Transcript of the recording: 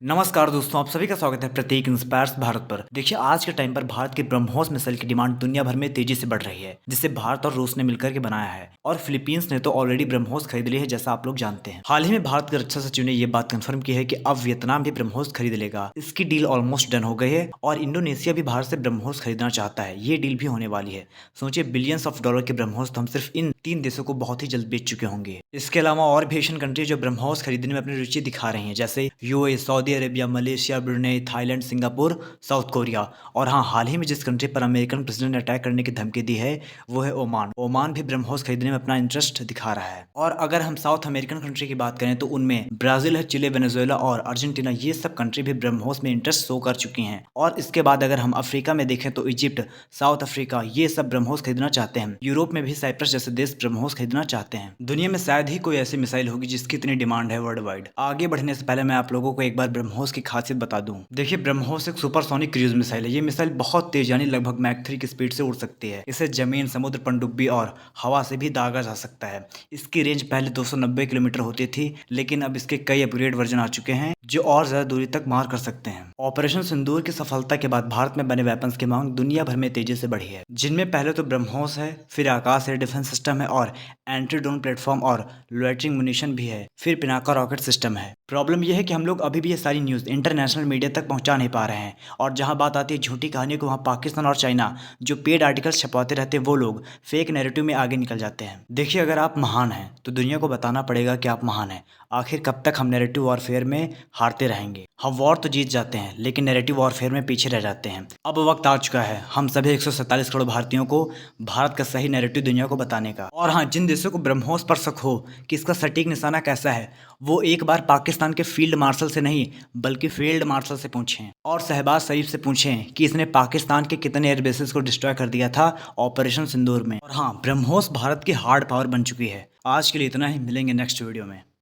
नमस्कार दोस्तों, आप सभी का स्वागत है प्रतीक इंस्पायर्स भारत पर। देखिए, आज के टाइम पर भारत की ब्रह्मोस मिसाइल की डिमांड दुनिया भर में तेजी से बढ़ रही है, जिसे भारत और रूस ने मिलकर के बनाया है और फिलीपींस ने तो ऑलरेडी ब्रह्मोस खरीद ली है, जैसा आप लोग जानते हैं। हाल ही में भारत के रक्षा सचिव ने यह बात कंफर्म की है कि अब वियतनाम भी ब्रह्मोस खरीद लेगा। इसकी डील ऑलमोस्ट डन हो गई है और इंडोनेशिया भी भारत से ब्रह्मोस खरीदना चाहता है। ये डील भी होने वाली है। सोचिए, बिलियंस ऑफ डॉलर के ब्रह्मोस तो हम सिर्फ इन 3 देशों को बहुत ही जल्द बेच चुके होंगे। इसके अलावा और भी एशियन कंट्री जो ब्रह्मोस खरीदने में अपनी रुचि दिखा रही हैं, जैसे UAE, Saudi Arabia, Malaysia, Brunei, Thailand, Singapore, south Korea. और हाँ, हाल ही में जिस कंट्री पर अमेरिकन प्रेसिडेंट ने अटैक करने की धमकी दी है, वो है ओमान। ओमान भी ब्रह्मोस खरीदने में अपना इंटरेस्ट दिखा रहा है। और अगर हम साउथ अमेरिकन कंट्री की बात करें तो उनमें ब्राजील है, चिली, वेनेजुएला और अर्जेंटीना, ये सब कंट्री भी ब्रह्मोस में इंटरेस्ट शो कर चुकी हैं। और इसके बाद अगर हम अफ्रीका में देखें तो इजिप्ट, साउथ अफ्रीका, ये सब ब्रह्मोस खरीदना चाहते हैं। यूरोप में भी साइप्रस जैसे देश ब्रह्मोस खरीदना चाहते हैं। दुनिया में शायद ही कोई ऐसी मिसाइल होगी जिसकी इतनी डिमांड है वर्ल्ड वाइड। आगे बढ़ने से पहले मैं आप लोगों को एक बार ब्रह्मोस की खासियत बता दूं। देखिए, ब्रह्मोस एक सुपरसोनिक क्रूज मिसाइल है। ये मिसाइल बहुत तेज यानी लगभग मैक 3 की स्पीड से उड़ सकती है। इसे जमीन, समुद्र, पनडुब्बी और हवा से भी दागा जा सकता है। इसकी रेंज पहले 290 किलोमीटर होती थी, लेकिन अब इसके कई अपग्रेड वर्जन आ चुके हैं जो और ज्यादा दूरी तक मार कर सकते हैं। ऑपरेशन सिंदूर की सफलता के बाद भारत में बने वेपन्स की मांग दुनिया भर में तेजी से बढ़ी है, जिनमें पहले तो ब्रह्मोस है, फिर आकाश एयर डिफेंस सिस्टम है और एंटी ड्रोन प्लेटफॉर्म और लोइटरिंग मुनिशन भी है, फिर पिनाका रॉकेट सिस्टम है। प्रॉब्लम यह है कि हम लोग अभी भी ये सारी न्यूज़ इंटरनेशनल मीडिया तक पहुंचा नहीं पा रहे हैं। और जहां बात आती है झूठी कहानियों को, वहां पाकिस्तान और चाइना जो पेड आर्टिकल्स छपवाते रहते हैं, वो लोग फेक नैरेटिव में आगे निकल जाते हैं। देखिए, अगर आप महान हैं तो दुनिया को बताना पड़ेगा कि आप महान हैं। आखिर कब तक हम नैरेटिव वॉरफेयर में हारते रहेंगे? हम वॉर तो जीत जाते हैं, लेकिन नैरेटिव वॉरफेयर में पीछे रह जाते हैं। अब वक्त आ चुका है हम सभी 147 करोड़ भारतीयों को भारत का सही नैरेटिव दुनिया को बताने का। और हाँ, जिन देशों को ब्रह्मोस पर शक हो कि इसका सटीक निशाना कैसा है, वो एक बार पाकिस्तान के फील्ड मार्शल से नहीं बल्कि फील्ड मार्शल से पूछें और शहबाज शरीफ से पूछें कि इसने पाकिस्तान के कितने एयर बेसेस को डिस्ट्रॉय कर दिया था ऑपरेशन सिंदूर में। और हाँ, ब्रह्मोस भारत की हार्ड पावर बन चुकी है। आज के लिए इतना ही, मिलेंगे नेक्स्ट वीडियो में।